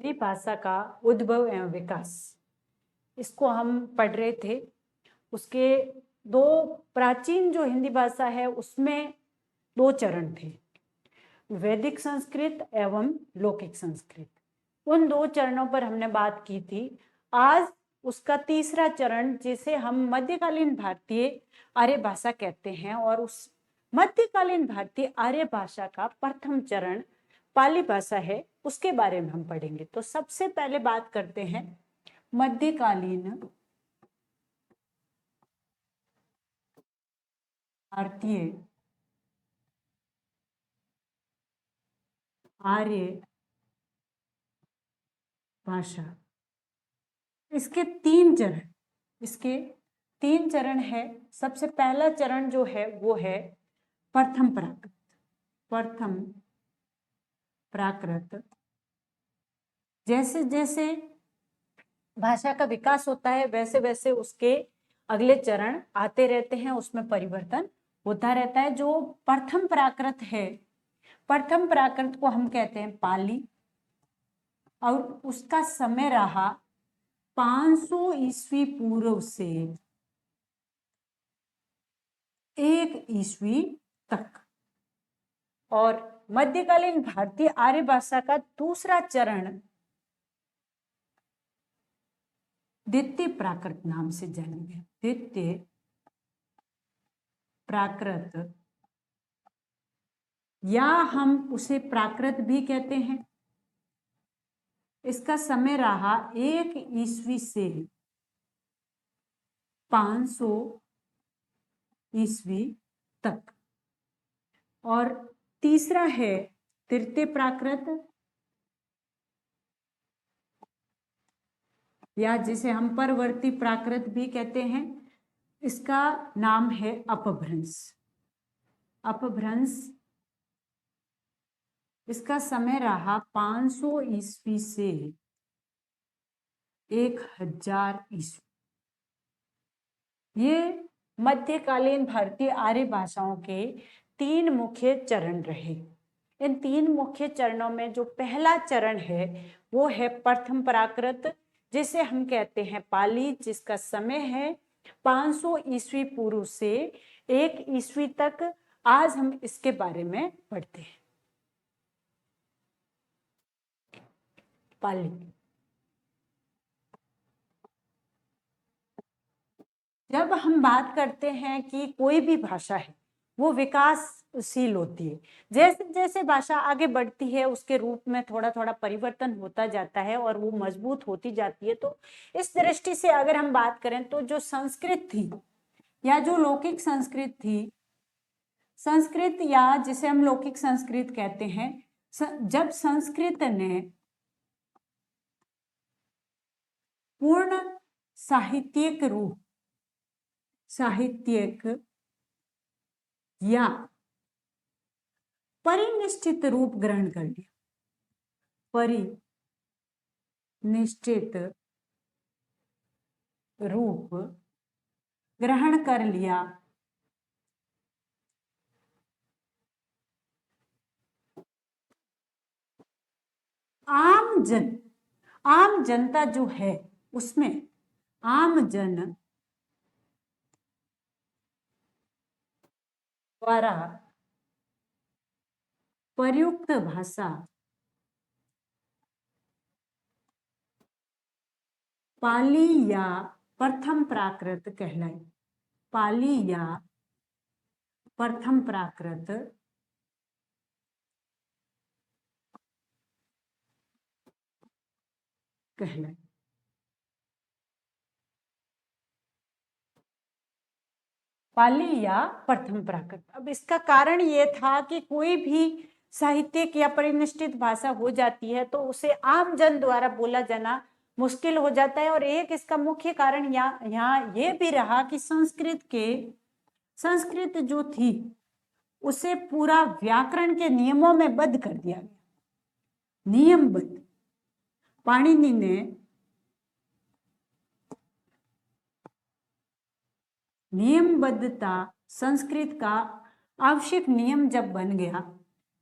हिंदी भाषा का उद्भव एवं विकास, इसको हम पढ़ रहे थे। उसके दो प्राचीन जो हिंदी भाषा है उसमें दो चरण थे, वैदिक संस्कृत एवं लौकिक संस्कृत। उन दो चरणों पर हमने बात की थी। आज उसका तीसरा चरण, जिसे हम मध्यकालीन भारतीय आर्य भाषा कहते हैं, और उस मध्यकालीन भारतीय आर्य भाषा का प्रथम चरण पाली भाषा है, उसके बारे में हम पढ़ेंगे। तो सबसे पहले बात करते हैं मध्यकालीन भारतीय आर्य भाषा। इसके तीन चरण है। सबसे पहला चरण जो है वो है प्रथम प्राकृत। जैसे जैसे भाषा का विकास होता है वैसे वैसे उसके अगले चरण आते रहते हैं, उसमें परिवर्तन होता रहता है। जो प्रथम प्राकृत है, प्रथम प्राकृत को हम कहते हैं पाली, और उसका समय रहा 500 ईस्वी पूर्व से 1 ईस्वी तक। और मध्यकालीन भारतीय आर्य भाषा का दूसरा चरण द्वितीय प्राकृत नाम से जाना गया। द्वितीय प्राकृत, या हम उसे प्राकृत भी कहते हैं। इसका समय रहा 1 ईस्वी से 500 ईस्वी तक। और तीसरा है तृतीय प्राकृत, या जिसे हम परवर्ती प्राकृत भी कहते हैं। इसका नाम है अपभ्रंश। इसका समय रहा 500 ईस्वी से 1000 ईस्वी। ये मध्यकालीन भारतीय आर्य भाषाओं के 3 मुख्य चरण रहे। इन 3 मुख्य चरणों में जो पहला चरण है वो है प्रथम प्राकृत, जिसे हम कहते हैं पाली, जिसका समय है 500 ईस्वी पूर्व से 1 ईस्वी तक। आज हम इसके बारे में पढ़ते हैं। पाली, जब हम बात करते हैं कि कोई भी भाषा है वो विकासशील होती है, जैसे जैसे भाषा आगे बढ़ती है उसके रूप में थोड़ा थोड़ा परिवर्तन होता जाता है और वो मजबूत होती जाती है। तो इस दृष्टि से अगर हम बात करें तो जो संस्कृत थी या जो लौकिक संस्कृत थी, संस्कृत या जिसे हम लौकिक संस्कृत कहते हैं, जब संस्कृत ने पूर्ण साहित्यिक या परिनिष्ठित रूप ग्रहण कर लिया, परिनिष्ठित रूप ग्रहण कर लिया, आम जनता जो है उसमें आम जन द्वारा प्रयुक्त भाषा पाली या प्रथम प्राकृत कहलाई। पाली या प्रथम प्राकृत कहलाई। पाली या प्रथम प्राकृत। अब इसका कारण ये था कि कोई भी साहित्यिक या परिनिष्ठित भाषा हो जाती है तो उसे आम जन द्वारा बोला जाना मुश्किल हो जाता है। और एक इसका मुख्य कारण यहाँ ये भी रहा कि संस्कृत जो थी उसे पूरा व्याकरण के नियमों में बद्ध कर दिया गया, नियमबद्ध। पाणिनि ने नियमबद्धता संस्कृत का आवश्यक नियम जब बन गया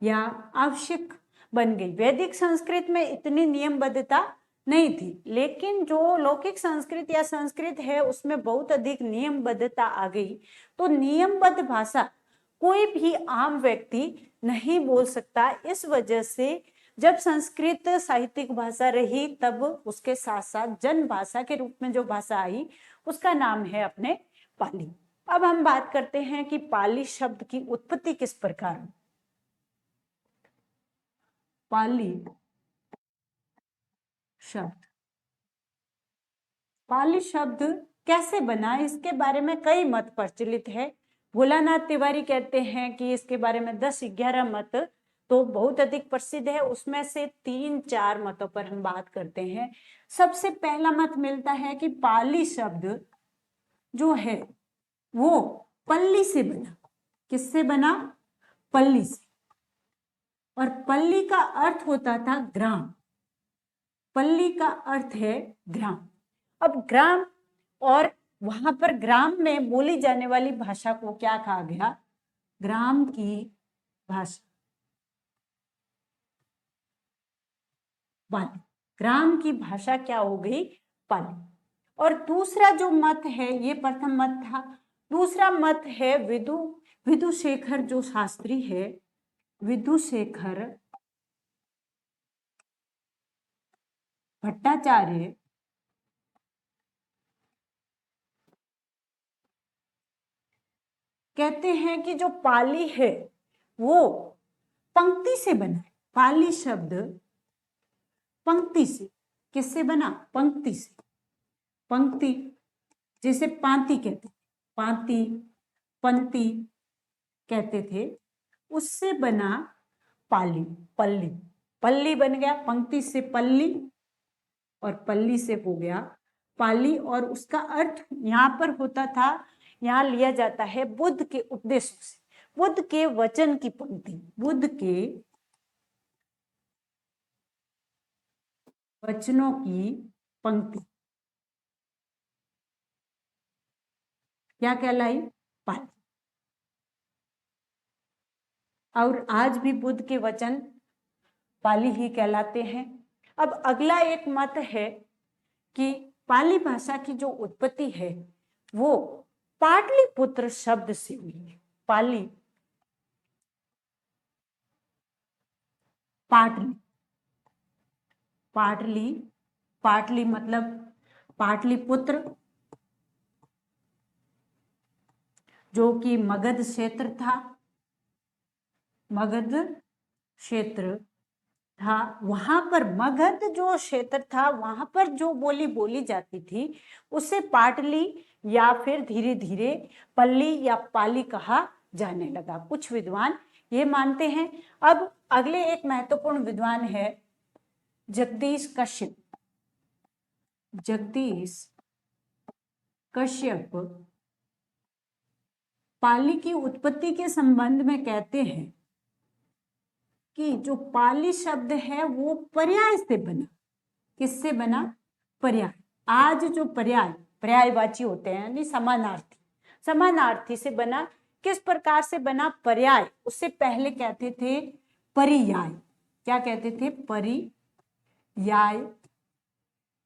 या आवश्यक बन गई। वैदिक संस्कृत में इतनी नियमबद्धता नहीं थी, लेकिन जो लौकिक संस्कृत या संस्कृत है उसमें बहुत अधिक नियमबद्धता आ गई। तो नियमबद्ध भाषा कोई भी आम व्यक्ति नहीं बोल सकता। इस वजह से जब संस्कृत साहित्यिक भाषा रही तब उसके साथ साथ जन भाषा के रूप में जो भाषा आई उसका नाम है अपने पाली। अब हम बात करते हैं कि पाली शब्द की उत्पत्ति किस प्रकार हुई। पाली शब्द, पाली शब्द कैसे बना, इसके बारे में कई मत प्रचलित है। भोलानाथ तिवारी कहते हैं कि इसके बारे में 10-11 मत तो बहुत अधिक प्रसिद्ध है। उसमें से 3-4 मतों पर हम बात करते हैं। सबसे पहला मत मिलता है कि पाली शब्द जो है वो पल्ली से बना। किससे बना? पल्ली से। और पल्ली का अर्थ होता था ग्राम। पल्ली का अर्थ है ग्राम। अब ग्राम, और वहां पर ग्राम में बोली जाने वाली भाषा को क्या कहा गया? ग्राम की भाषा, पाली। ग्राम की भाषा क्या हो गई? पाली। और दूसरा जो मत है, ये प्रथम मत था। दूसरा मत है विदुशेखर जो शास्त्री है, विदुशेखर भट्टाचार्य कहते हैं कि जो पाली है वो पंक्ति से बना है। पाली शब्द पंक्ति से। किससे बना? पंक्ति से। पंक्ति, जैसे पांति कहते, पांति, पंक्ति कहते थे, उससे बना पाली। पल्ली, पल्ली बन गया। पंक्ति से पल्ली और पल्ली से हो गया पाली। और उसका अर्थ यहाँ पर होता था, यहाँ लिया जाता है बुद्ध के उपदेशों से, बुद्ध के वचन की पंक्ति, बुद्ध के वचनों की पंक्ति क्या कहलाई? पाली। और आज भी बुद्ध के वचन पाली ही कहलाते हैं। अब अगला एक मत है कि पाली भाषा की जो उत्पत्ति है वो पाटलिपुत्र शब्द से हुई है। पाली, पाटली, पाटली, पाटली मतलब पाटलिपुत्र, जो कि मगध क्षेत्र था। मगध क्षेत्र था, वहां पर मगध जो क्षेत्र था वहां पर जो बोली बोली जाती थी उसे पाटली या फिर धीरे धीरे पल्ली या पाली कहा जाने लगा। कुछ विद्वान ये मानते हैं। अब अगले एक महत्वपूर्ण विद्वान है जगदीश कश्यप। जगदीश कश्यप पाली की उत्पत्ति के संबंध में कहते हैं कि जो पाली शब्द है वो पर्याय से बना। किससे बना? पर्याय। आज जो पर्यायवाची होते हैं यानी समानार्थी, समानार्थी से बना। किस प्रकार से बना? पर्याय। उससे पहले कहते थे परियाय। क्या कहते थे? परियाय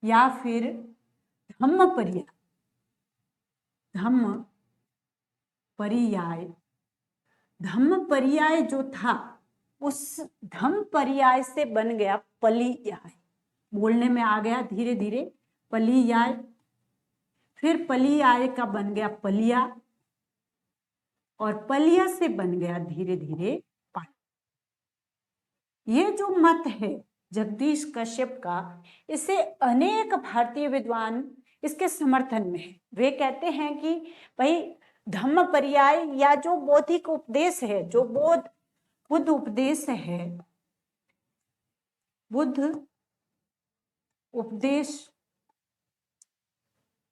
या फिर धम्म पर्याय। धम्म पर्याय, धम्म पर्याय जो था उस धम्म पर्याय से बन गया पलियाय। बोलने में आ गया धीरे धीरे पलियाय। फिर पलियाय का बन गया पलिया, और पलिया से बन गया धीरे धीरे पाली। ये जो मत है जगदीश कश्यप का, इसे अनेक भारतीय विद्वान इसके समर्थन में है। वे कहते हैं कि भाई धम्म पर्याय या जो बौद्धिक उपदेश है, जो बुद्ध उपदेश है, बुद्ध उपदेश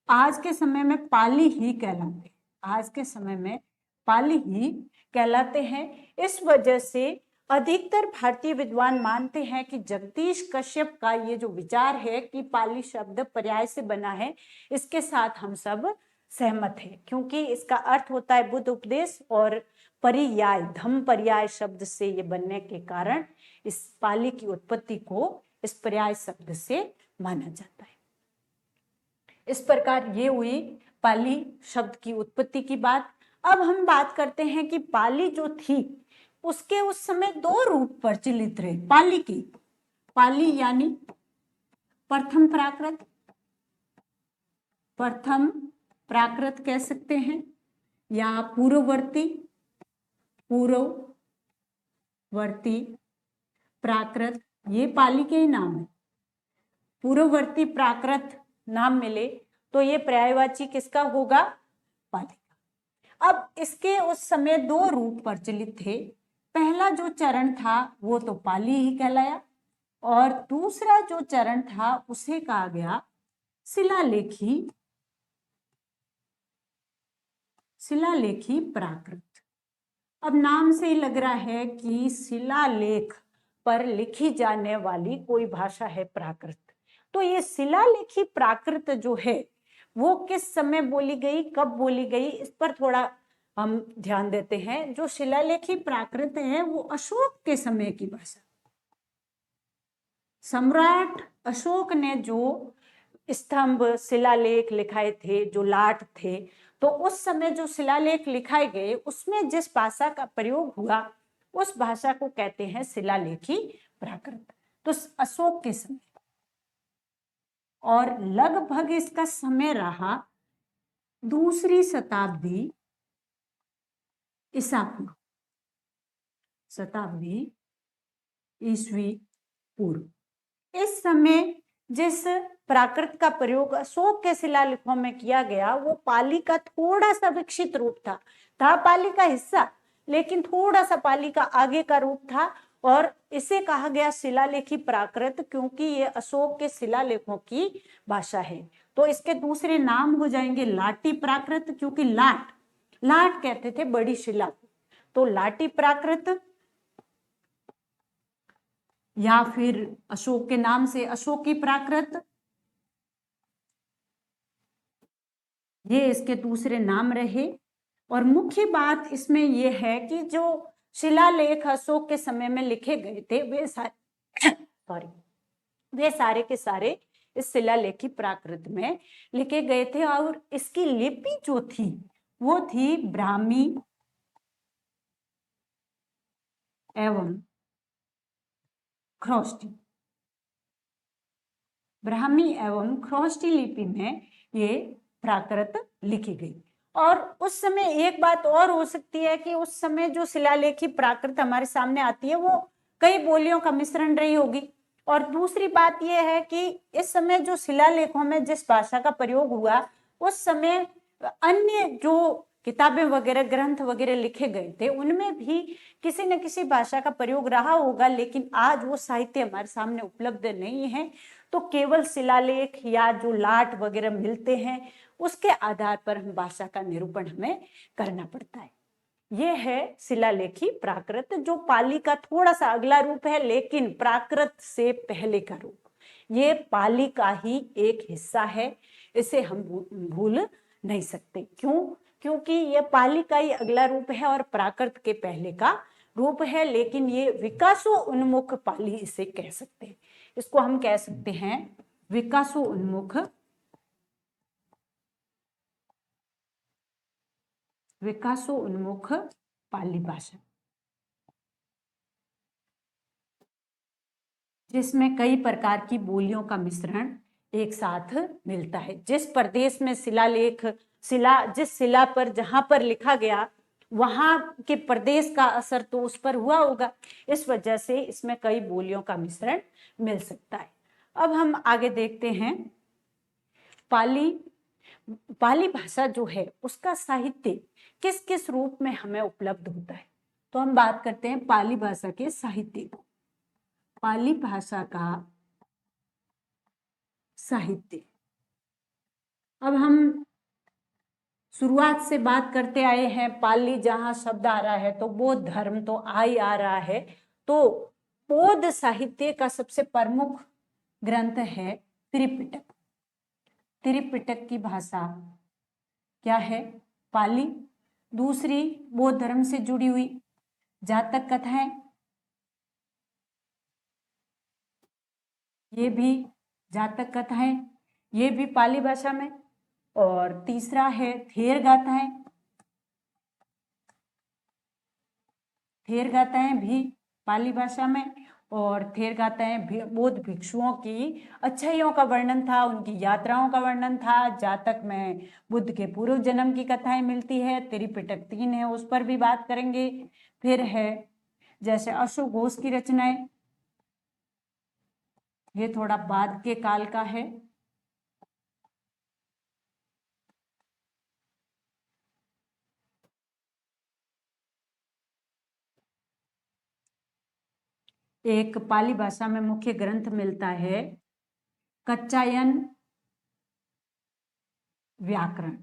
आज के समय में पाली ही कहलाते, आज के समय में पाली ही कहलाते हैं। इस वजह से अधिकतर भारतीय विद्वान मानते हैं कि जगदीश कश्यप का ये जो विचार है कि पाली शब्द पर्याय से बना है, इसके साथ हम सब सहमत है, क्योंकि इसका अर्थ होता है बुद्ध उपदेश और पर्याय, धम्म पर्याय शब्द से ये बनने के कारण इस पाली की उत्पत्ति को इस पर्याय शब्द से माना जाता है। इस प्रकार ये हुई पाली शब्द की उत्पत्ति की बात। अब हम बात करते हैं कि पाली जो थी उसके उस समय दो रूप प्रचलित रहे पाली की। पाली यानी प्रथम प्राकृत, प्रथम प्राकृत कह सकते हैं, या पूर्ववर्ती, पूर्ववर्ती प्राकृत, ये पाली के ही नाम है। पूर्ववर्ती प्राकृत नाम मिले तो ये पर्यायवाची किसका होगा? पाली का। अब इसके उस समय दो रूप प्रचलित थे। पहला जो चरण था वो तो पाली ही कहलाया, और दूसरा जो चरण था उसे कहा गया शिलालेखी, शिलालेखी प्राकृत। अब नाम से ही लग रहा है कि शिलालेख पर लिखी जाने वाली कोई भाषा है प्राकृत। तो ये शिलालेखी प्राकृत जो है वो किस समय बोली गई, कब बोली गई, इस पर थोड़ा हम ध्यान देते हैं। जो शिलालेखी प्राकृत है वो अशोक के समय की भाषा। सम्राट अशोक ने जो स्तंभ शिलालेख लिखाए थे, जो लाट थे, तो उस समय जो शिलालेख लिखाए गए उसमें जिस भाषा का प्रयोग हुआ उस भाषा को कहते हैं शिलालेखी प्राकृत। तो अशोक के समय, और लगभग इसका समय रहा दूसरी शताब्दी ईसा पूर्व, शताब्दी ईसवी पूर्व। इस समय जिस प्राकृत का प्रयोग अशोक के शिलालेखों में किया गया वो पाली का थोड़ा सा विकसित रूप था पाली का हिस्सा, लेकिन थोड़ा सा पाली का आगे का रूप था, और इसे कहा गया शिलालेखी प्राकृत क्योंकि ये अशोक के शिलालेखों की भाषा है। तो इसके दूसरे नाम हो जाएंगे लाटी प्राकृत, क्योंकि लाट कहते थे बड़ी शिला, तो लाटी प्राकृत, या फिर अशोक के नाम से अशोकी प्राकृत, ये इसके दूसरे नाम रहे। और मुख्य बात इसमें यह है कि जो शिलालेख अशोक के समय में लिखे गए थे वे सारे के सारे इस शिलालेखी प्राकृत में लिखे गए थे, और इसकी लिपि जो थी वो थी ब्राह्मी एवं ख्रोष्टी। ब्राह्मी एवं ख्रोष्टी लिपि में ये प्राकृत लिखी गई। और उस समय एक बात और हो सकती है कि उस समय जो शिलालेखी प्राकृत हमारे सामने आती है वो कई बोलियों का मिश्रण रही होगी। और दूसरी बात यह है कि इस समय जो शिलालेखों में जिस भाषा का प्रयोग हुआ उस समय अन्य जो किताबें वगैरह ग्रंथ वगैरह लिखे गए थे उनमें भी किसी न किसी भाषा का प्रयोग रहा होगा, लेकिन आज वो साहित्य हमारे सामने उपलब्ध नहीं है। तो केवल शिलालेख या जो लाट वगैरह मिलते हैं उसके आधार पर हम भाषा का निरूपण हमें करना पड़ता है। ये है शिलालेखी प्राकृत, जो पाली का थोड़ा सा अगला रूप है, लेकिन प्राकृत से पहले का रूप। ये पाली का ही एक हिस्सा है, इसे हम भूल नहीं सकते। क्यों? क्योंकि ये पाली का ही अगला रूप है और प्राकृत के पहले का रूप है, लेकिन ये विकासोन्मुख पाली इसे कह सकते हैं। इसको हम कह सकते हैं विकासोन्मुख, विकासोन्मुख पाली भाषा, जिसमें कई प्रकार की बोलियों का मिश्रण एक साथ मिलता है। जिस प्रदेश में शिलालेख जिस शिला पर जहां पर लिखा गया वहां के प्रदेश का असर तो उस पर हुआ होगा, इस वजह से इसमें कई बोलियों का मिश्रण मिल सकता है। अब हम आगे देखते हैं पाली भाषा जो है उसका साहित्य किस किस रूप में हमें उपलब्ध होता है। तो हम बात करते हैं पाली भाषा के साहित्य। पाली भाषा का साहित्य, अब हम शुरुआत से बात करते आए हैं। पाली जहां शब्द आ रहा है तो बौद्ध धर्म तो आ ही आ रहा है। तो बौद्ध साहित्य का सबसे प्रमुख ग्रंथ है त्रिपिटक। त्रिपिटक की भाषा क्या है? पाली। दूसरी बौद्ध धर्म से जुड़ी हुई जातक कथाएं, ये भी जातक कथाएं, ये भी पाली भाषा में। और तीसरा है थेर गाथाएं, थेर गाथाएं भी पाली भाषा में। और थेर गाथाएं बौद्ध भिक्षुओं की अच्छाइयों का वर्णन था, उनकी यात्राओं का वर्णन था। जातक में बुद्ध के पूर्व जन्म की कथाएं मिलती है। त्रिपिटक 3 है, उस पर भी बात करेंगे। फिर है जैसे अशोक घोष की रचनाएं, ये थोड़ा बाद के काल का है। एक पाली भाषा में मुख्य ग्रंथ मिलता है कच्चायन व्याकरण।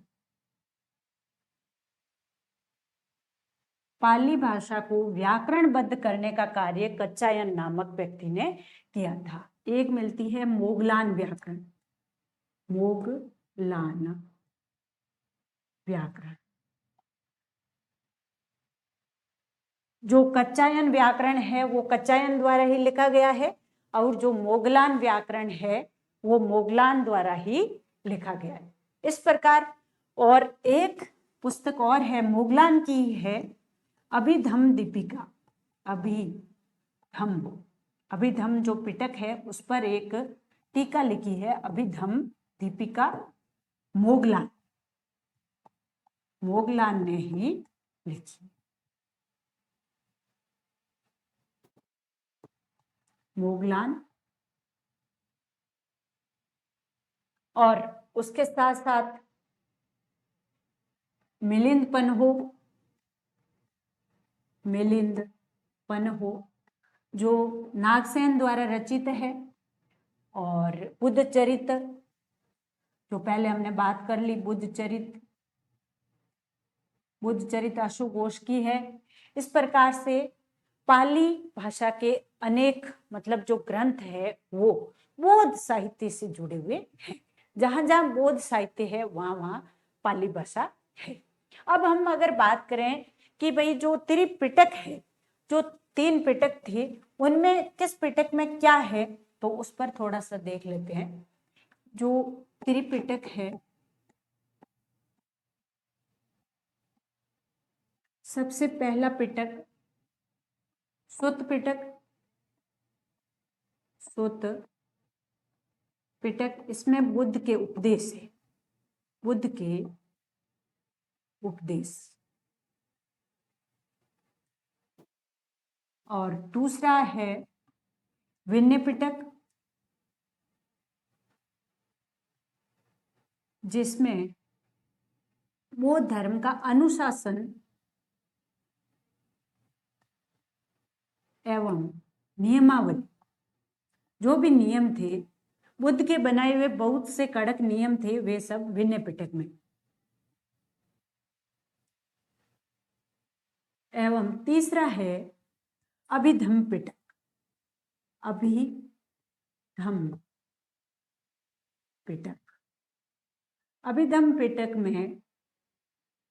पाली भाषा को व्याकरणबद्ध करने का कार्य कच्चायन नामक व्यक्ति ने किया था। एक मिलती है मोगलान व्याकरण, मोगलान व्याकरण। जो कच्चायन व्याकरण है वो कच्चायन द्वारा ही लिखा गया है, और जो मोगलान व्याकरण है वो मोगलान द्वारा ही लिखा गया है। इस प्रकार और एक पुस्तक और है मोगलान की है, अभिधम दीपिका। अभिधम, अभिधम जो पिटक है उस पर एक टीका लिखी है, अभिधम दीपिका, मोगलान, मोगलान ने ही लिखी। मोगलान। और उसके साथ साथ मिलिंद पन्हो, मिलिंद पन्हो जो नागसेन द्वारा रचित है। और बुद्ध चरित, जो पहले हमने बात कर ली, बुद्ध चरित, बुद्ध चरित अशोक घोष की है। इस प्रकार से पाली भाषा के अनेक मतलब जो ग्रंथ है वो बौद्ध साहित्य से जुड़े हुए हैं। जहां जहां बौद्ध साहित्य है वहां वहां पाली भाषा है। अब हम अगर बात करें कि भाई जो त्रिपिटक है, जो 3 पिटक थे, उनमें किस पिटक में क्या है, तो उस पर थोड़ा सा देख लेते हैं। जो त्रिपिटक है, सबसे पहला पिटक सुत्त पिटक, सुत्त पिटक, इसमें बुद्ध के उपदेश है, बुद्ध के उपदेश। और दूसरा है विनय पिटक, जिसमें बौद्ध धर्म का अनुशासन एवं नियमावली, जो भी नियम थे बुद्ध के बनाए हुए बहुत से कड़क नियम थे, वे सब विनय पिटक में। एवं तीसरा है अभिधम पिटक, अभिधम पिटक। अभिधम पिटक में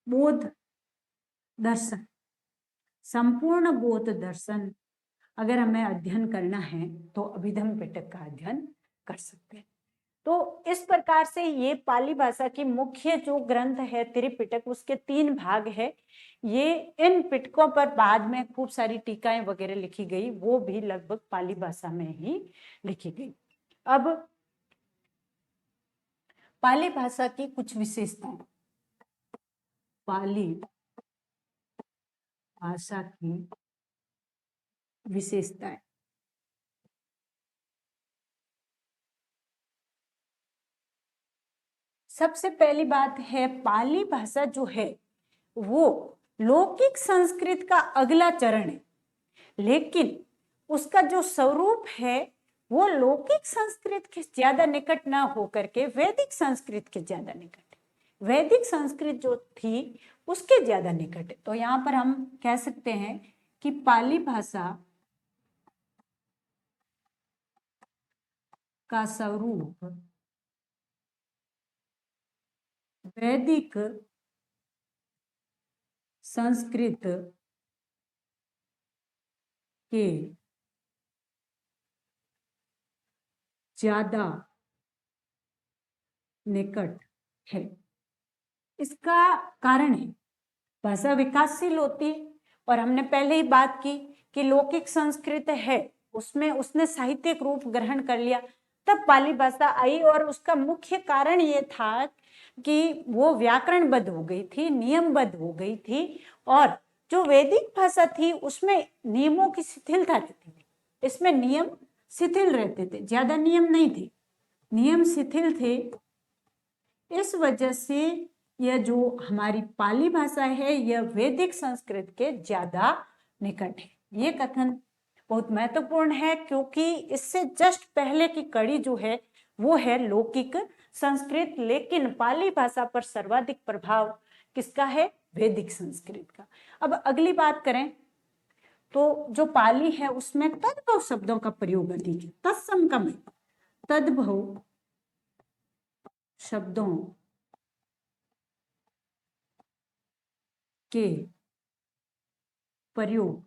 बौद्ध दर्शन, संपूर्ण बौद्ध दर्शन अगर हमें अध्ययन करना है तो अभिधम पिटक का अध्ययन कर सकते हैं। तो इस प्रकार से ये पाली भाषा की मुख्य जो ग्रंथ है त्रिपिटक, उसके 3 भाग है। ये इन पिटकों पर बाद में खूब सारी टीकाएं वगैरह लिखी गई, वो भी लगभग पाली भाषा में ही लिखी गई। अब पाली भाषा की कुछ विशेषताएं, पाली भाषा की विशेषताएं। सबसे पहली बात है, पाली भाषा जो है वो लौकिक संस्कृत का अगला चरण है, लेकिन उसका जो स्वरूप है वो लौकिक संस्कृत के ज्यादा निकट ना होकर के वैदिक संस्कृत के ज्यादा निकट है। वैदिक संस्कृत जो थी उसके ज्यादा निकट है। तो यहाँ पर हम कह सकते हैं कि पाली भाषा का स्वरूप वैदिक संस्कृत के ज्यादा निकट है। इसका कारण है भाषा विकासशील होती है, और हमने पहले ही बात की कि लौकिक संस्कृत है उसमें उसने साहित्यिक रूप ग्रहण कर लिया, तब पाली भाषा आई। और उसका मुख्य कारण ये था कि वो व्याकरणबद्ध हो गई थी, नियमबद्ध हो गई थी, और जो वैदिक भाषा थी उसमें नियमों की शिथिलता रहती थी, इसमें नियम शिथिल रहते थे, ज्यादा नियम नहीं थे, नियम शिथिल थे। इस वजह से यह जो हमारी पाली भाषा है यह वैदिक संस्कृत के ज्यादा निकट है। ये कथन बहुत महत्वपूर्ण है, क्योंकि इससे जस्ट पहले की कड़ी जो है वो है लौकिक संस्कृत, लेकिन पाली भाषा पर सर्वाधिक प्रभाव किसका है? वैदिक संस्कृत का। अब अगली बात करें तो जो पाली है उसमें तद्भव शब्दों का प्रयोग अधिक है, तत्सम कम है। तद्भव शब्दों के प्रयोग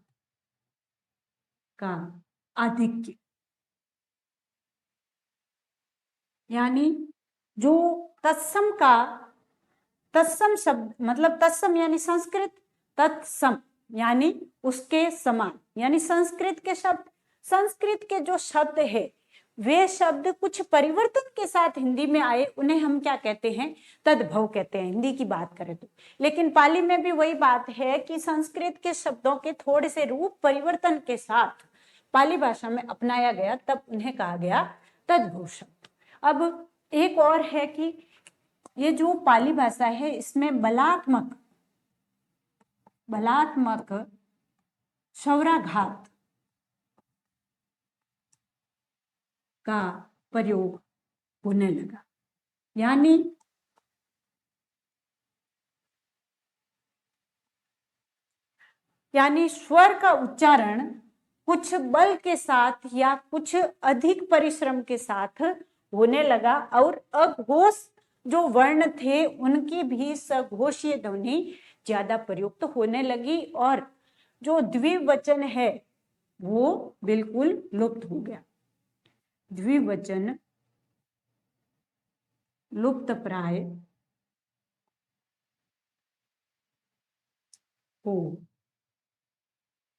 का आधिक्य, यानी जो तत्सम का, तत्सम शब्द मतलब तत्सम यानी संस्कृत, तत्सम यानी उसके समान, यानी संस्कृत के शब्द, संस्कृत के जो शब्द है वे शब्द कुछ परिवर्तन के साथ हिंदी में आए, उन्हें हम क्या कहते हैं? तद्भव कहते हैं हिंदी की बात करें तो। लेकिन पाली में भी वही बात है कि संस्कृत के शब्दों के थोड़े से रूप परिवर्तन के साथ पाली भाषा में अपनाया गया, तब उन्हें कहा गया तद्भव शब्द। अब एक और है कि ये जो पाली भाषा है इसमें बलात्मक शौराघात का प्रयोग होने लगा, यानी स्वर का उच्चारण कुछ बल के साथ या कुछ अधिक परिश्रम के साथ होने लगा, और अघोष जो वर्ण थे उनकी भी सघोषीय ध्वनि ज्यादा प्रयुक्त होने लगी, और जो द्विवचन है वो बिल्कुल लुप्त हो गया, द्विवचन लुप्त प्राय हो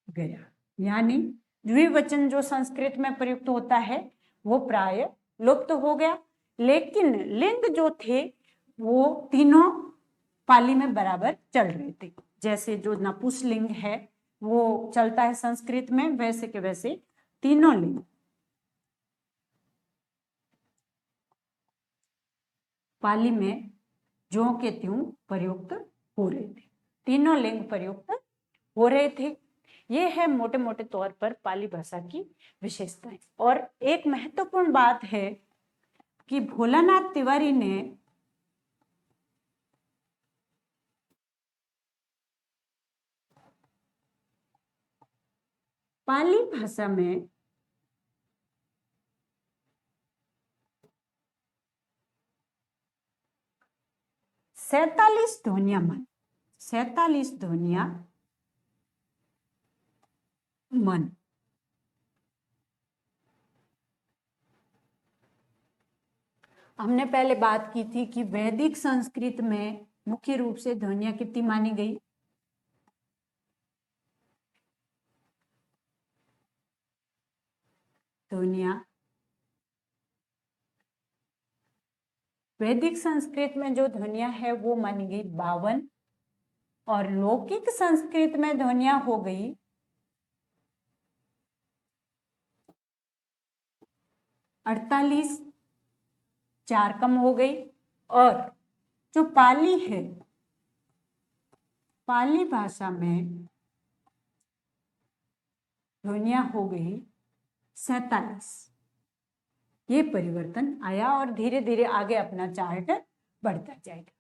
गया। यानी द्विवचन जो संस्कृत में प्रयुक्त होता है वो प्राय लुप्त हो गया, लेकिन लिंग जो थे वो तीनों पाली में बराबर चल रहे थे। जैसे जो नपुंसकलिंग है वो चलता है संस्कृत में, वैसे के वैसे तीनों लिंग पाली में ज्यों के त्यों प्रयुक्त हो रहे थे, तीनों लिंग प्रयुक्त हो रहे थे। ये है मोटे मोटे तौर पर पाली भाषा की विशेषताएं। और एक महत्वपूर्ण बात है कि भोलानाथ तिवारी ने पाली भाषा में सैतालीस ध्वनियां मन। हमने पहले बात की थी कि वैदिक संस्कृत में मुख्य रूप से ध्वनियां कितनी मानी गई? ध्वनियां वैदिक संस्कृत में जो ध्वनियां है वो मानी गई 52, और लौकिक संस्कृत में ध्वनियां हो गई 48, 4 कम हो गई। और जो पाली है, पाली भाषा में ध्वनियां हो गई 47। ये परिवर्तन आया और धीरे धीरे आगे अपना चार्ट बढ़ता जाएगा।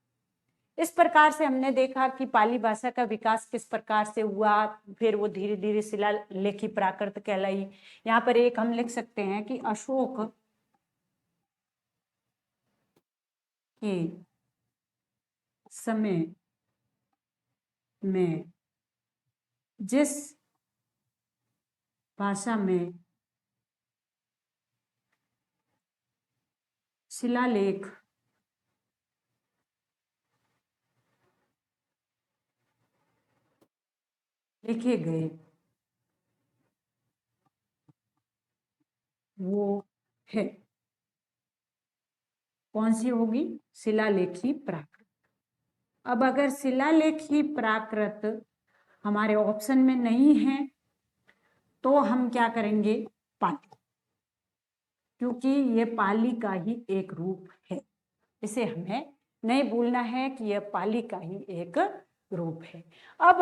इस प्रकार से हमने देखा कि पाली भाषा का विकास किस प्रकार से हुआ, फिर वो धीरे धीरे शिलालेखी प्राकृत कहलाई। यहाँ पर एक हम लिख सकते हैं कि अशोक के समय में जिस भाषा में शिलालेख लिखे गए वो है, कौन सी होगी? शिलालेखी प्राकृत। अब अगर शिलालेखी प्राकृत हमारे ऑप्शन में नहीं है तो हम क्या करेंगे? पाली, क्योंकि ये पाली का ही एक रूप है। इसे हमें नहीं भूलना है कि यह पाली का ही एक रूप है। अब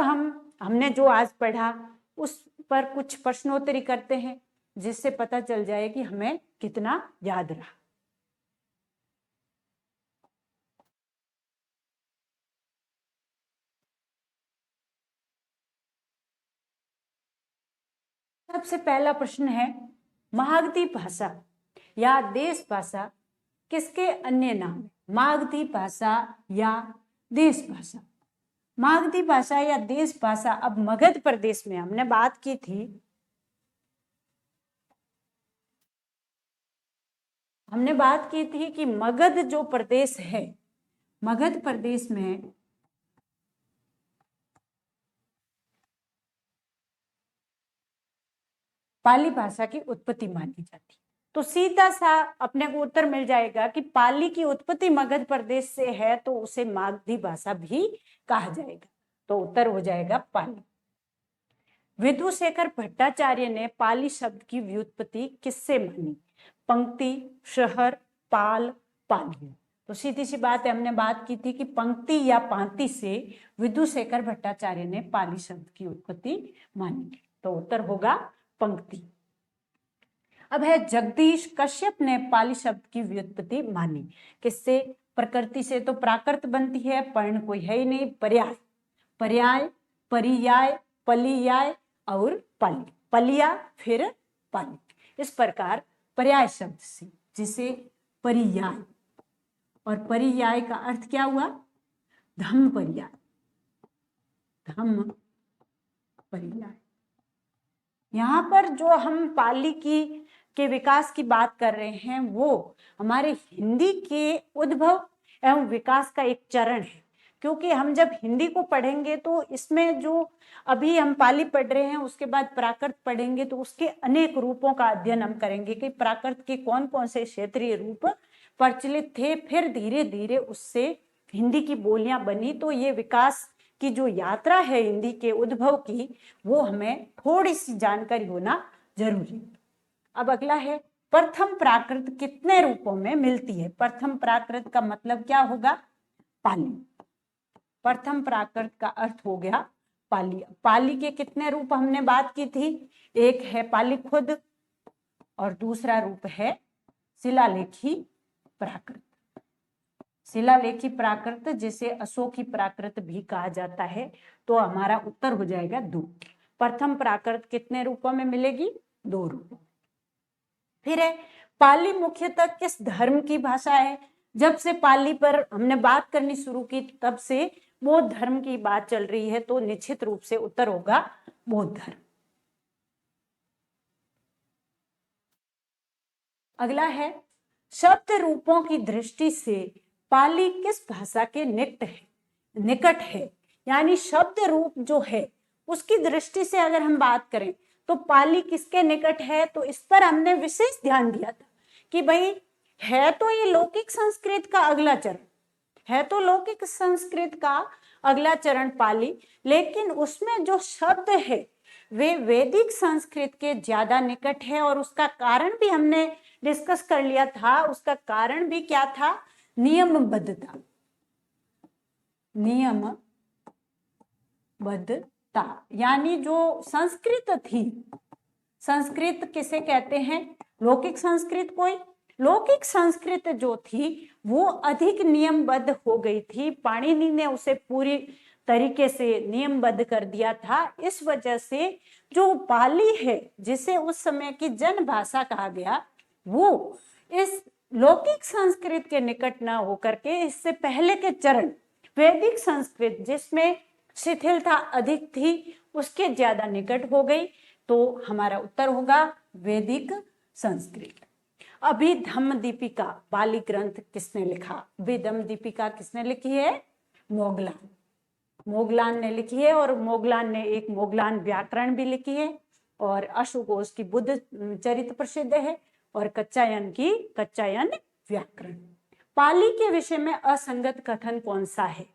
हमने जो आज पढ़ा उस पर कुछ प्रश्नोत्तरी करते हैं, जिससे पता चल जाए कि हमें कितना याद रहा। सबसे पहला प्रश्न है, मागधी भाषा या देश भाषा किसके अन्य नाम? मागधी भाषा या देश भाषा? मागधी भाषा या देश भाषा, अब मगध प्रदेश में हमने बात की थी, हमने बात की थी कि मगध जो प्रदेश है, मगध प्रदेश में पाली भाषा की उत्पत्ति मानी जाती। तो सीधा सा अपने को उत्तर मिल जाएगा कि पाली की उत्पत्ति मगध प्रदेश से है, तो उसे मागधी भाषा भी कहा जाएगा। तो उत्तर हो जाएगा पाली। विधुशेखर भट्टाचार्य ने पाली शब्द की व्युत्पत्ति किससे मानी? पंक्ति, शहर, पाल, पाली। तो सीधी सी बात है, हमने बात की थी कि पंक्ति या पांति से विधुशेखर भट्टाचार्य ने पाली शब्द की उत्पत्ति मानी। तो उत्तर होगा पंक्ति। अब है, जगदीश कश्यप ने पाली शब्द की व्युत्पत्ति मानी किससे? प्रकृति से तो प्राकृत बनती है, पर्ण कोई है ही नहीं, पर्याय, पर्याय, परियाय, पलियाय और पाली, पलिया फिर पाली। इस प्रकार पर्याय शब्द से, जिसे परियाय, और परियाय का अर्थ क्या हुआ? धम्म पर्याय, धम्म पर्याय। यहाँ पर जो हम पाली के विकास की बात कर रहे हैं, वो हमारे हिंदी के उद्भव एवं विकास का एक चरण है। क्योंकि हम जब हिंदी को पढ़ेंगे तो इसमें जो अभी हम पाली पढ़ रहे हैं, उसके बाद प्राकृत पढ़ेंगे, तो उसके अनेक रूपों का अध्ययन हम करेंगे कि प्राकृत के कौन कौन से क्षेत्रीय रूप प्रचलित थे, फिर धीरे धीरे उससे हिंदी की बोलियां बनी। तो ये विकास की जो यात्रा है हिंदी के उद्भव की, वो हमें थोड़ी सी जानकारी होना जरूरी है। अब अगला है, प्रथम प्राकृत कितने रूपों में मिलती है? प्रथम प्राकृत का मतलब क्या होगा? पाली। प्रथम प्राकृत का अर्थ हो गया पाली। पाली के कितने रूप हमने बात की थी? एक है पाली खुद और दूसरा रूप है शिलालेखी प्राकृत। शिलालेखी प्राकृत, जिसे अशोकी प्राकृत भी कहा जाता है। तो हमारा उत्तर हो जाएगा 2। प्रथम प्राकृत कितने रूपों में मिलेगी? 2 रूपों। फिर है, पाली मुख्यतः किस धर्म की भाषा है? जब से पाली पर हमने बात करनी शुरू की, तब से बौद्ध धर्म की बात चल रही है, तो निश्चित रूप से उत्तर होगा बौद्ध धर्म। अगला है, शब्द रूपों की दृष्टि से पाली किस भाषा के निकट है? यानी शब्द रूप जो है उसकी दृष्टि से अगर हम बात करें तो पाली किसके निकट है? तो इस पर हमने विशेष ध्यान दिया था कि भाई है तो ये लौकिक संस्कृत का अगला चरण, है तो लौकिक संस्कृत का अगला चरण पाली, लेकिन उसमें जो शब्द है वे वैदिक संस्कृत के ज्यादा निकट है। और उसका कारण भी हमने डिस्कस कर लिया था। उसका कारण भी क्या था? नियमबद्धता, नियमबद्धता। यानी जो संस्कृत थी, संस्कृत किसे कहते हैं? लौकिक संस्कृत। कोई लौकिक संस्कृत जो थी वो अधिक नियमबद्ध हो गई थी। पाणिनि ने उसे पूरी तरीके से नियमबद्ध कर दिया था। इस वजह से जो पाली है, जिसे उस समय की जन भाषा कहा गया, वो इस लौकिक संस्कृत के निकट ना होकर के इससे पहले के चरण वैदिक संस्कृत, जिसमें शिथिलता अधिक थी, उसके ज्यादा निकट हो गई। तो हमारा उत्तर होगा वैदिक संस्कृत। अभिधम्म दीपिका पाली ग्रंथ किसने लिखा? अभिधम्म दीपिका किसने लिखी है? मोगलान। मोगलान ने लिखी है, और मोगलान ने एक मोगलान व्याकरण भी लिखी है, और अशोघोष की बुद्ध चरित्र प्रसिद्ध है, और कच्चायन की कच्चायन व्याकरण। पाली के विषय में असंगत कथन कौन सा है?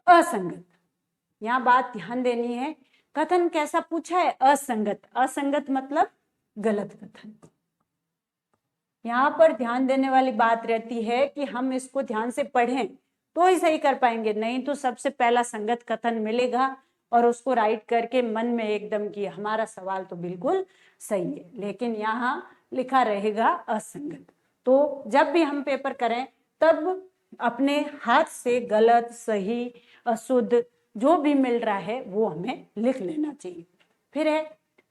असंगत। यहाँ बात ध्यान देनी है, कथन कैसा पूछा है? असंगत। असंगत मतलब गलत कथन। यहाँ पर ध्यान देने वाली बात रहती है कि हम इसको ध्यान से पढ़ें तो ही सही कर पाएंगे, नहीं तो सबसे पहला संगत कथन मिलेगा और उसको राइट करके मन में एकदम कि हमारा सवाल तो बिल्कुल सही है, लेकिन यहाँ लिखा रहेगा असंगत। तो जब भी हम पेपर करें तब अपने हाथ से गलत, सही, अशुद्ध जो भी मिल रहा है वो हमें लिख लेना चाहिए। फिर है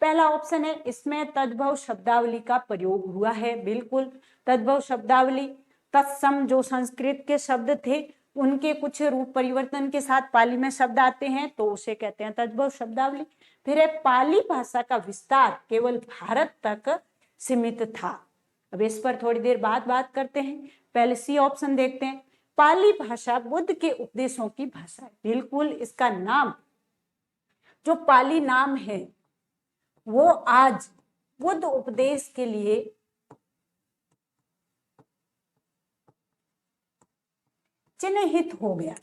पहला ऑप्शन है, इसमें तद्भव शब्दावली का प्रयोग हुआ है। बिल्कुल, तद्भव शब्दावली तत्सम जो संस्कृत के शब्द थे उनके कुछ रूप परिवर्तन के साथ पाली में शब्द आते हैं तो उसे कहते हैं तद्भव शब्दावली। फिर है पाली भाषा का विस्तार केवल भारत तक सीमित था। अब इस पर थोड़ी देर बाद बात करते हैं। पहले सी ऑप्शन देखते हैं, पाली भाषा बुद्ध के उपदेशों की भाषा है। बिल्कुल, इसका नाम जो पाली नाम है वो आज बुद्ध उपदेश के लिए चिन्हित हो गया।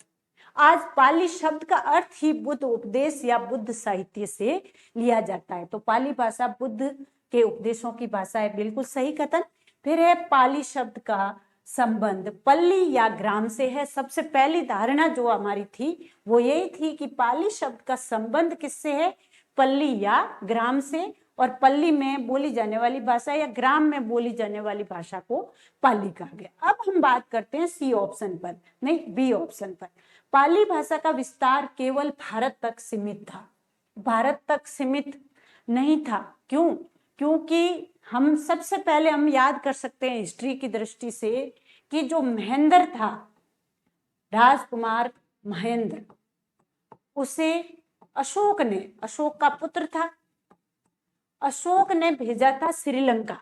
आज पाली शब्द का अर्थ ही बुद्ध उपदेश या बुद्ध साहित्य से लिया जाता है। तो पाली भाषा बुद्ध के उपदेशों की भाषा है। बिल्कुल सही कथन। फिर है पाली शब्द का संबंध पल्ली या ग्राम से है। सबसे पहली धारणा जो हमारी थी वो यही थी कि पाली शब्द का संबंध किससे है? पल्ली या ग्राम से, और पल्ली में बोली जाने वाली भाषा या ग्राम में बोली जाने वाली भाषा को पाली कहा गया। अब हम बात करते हैं सी ऑप्शन पर, नहीं बी ऑप्शन पर। पाली भाषा का विस्तार केवल भारत तक सीमित था। भारत तक सीमित नहीं था। क्यों? क्योंकि हम सबसे पहले हम याद कर सकते हैं हिस्ट्री की दृष्टि से कि जो महेंद्र था, राजकुमार महेंद्र, उसे अशोक ने, अशोक का पुत्र था, अशोक ने भेजा था श्रीलंका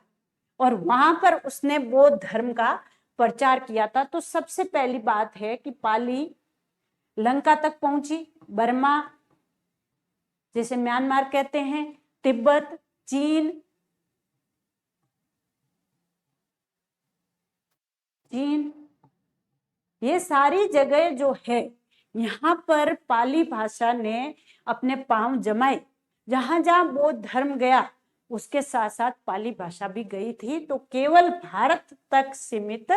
और वहां पर उसने बौद्ध धर्म का प्रचार किया था। तो सबसे पहली बात है कि पाली लंका तक पहुंची, बर्मा जैसे म्यांमार कहते हैं, तिब्बत, चीन, ये सारी जगह जो है यहाँ पर पाली भाषा ने अपने पांव जमाए। जहां जहां बौद्ध धर्म गया उसके साथ साथ पाली भाषा भी गई थी। तो केवल भारत तक सीमित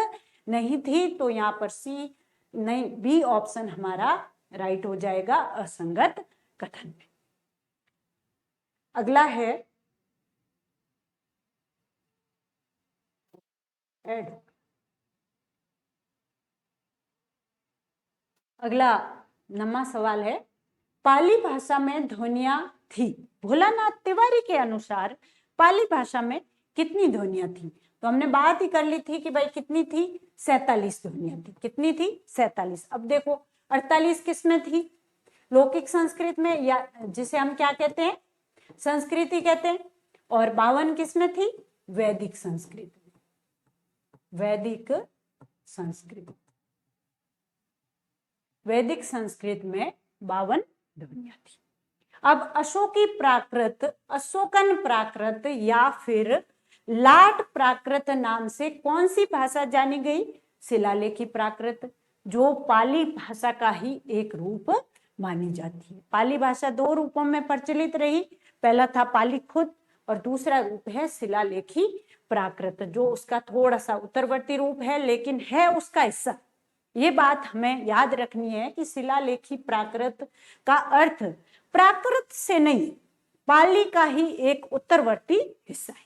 नहीं थी। तो यहाँ पर सी नहीं, बी ऑप्शन हमारा राइट हो जाएगा असंगत कथन में। अगला है एड। अगला नवा सवाल है, पाली भाषा में ध्वनियां थी। भोलानाथ तिवारी के अनुसार पाली भाषा में कितनी ध्वनियां थी? तो हमने बात ही कर ली थी कि भाई कितनी थी? 47 ध्वनियां थी। कितनी थी? 47। अब देखो 48 किस में थी? लौकिक संस्कृत में, या जिसे हम क्या कहते हैं? संस्कृति कहते हैं। और 52 किस में थी? वैदिक संस्कृत में। वैदिक संस्कृत, वैदिक संस्कृत में 52 ध्वनियां थी। अब अशोकी प्राकृत, अशोकन प्राकृत या फिर लाट प्राकृत नाम से कौन सी भाषा जानी गई? शिलालेखी प्राकृत, जो पाली भाषा का ही एक रूप मानी जाती है। पाली भाषा दो रूपों में प्रचलित रही। पहला था पाली खुद और दूसरा रूप है शिलालेखी प्राकृत, जो उसका थोड़ा सा उत्तरवर्ती रूप है लेकिन है उसका हिस्सा। ये बात हमें याद रखनी है कि शिलालेखी प्राकृत का अर्थ प्राकृत से नहीं, पाली का ही एक उत्तरवर्ती हिस्सा है।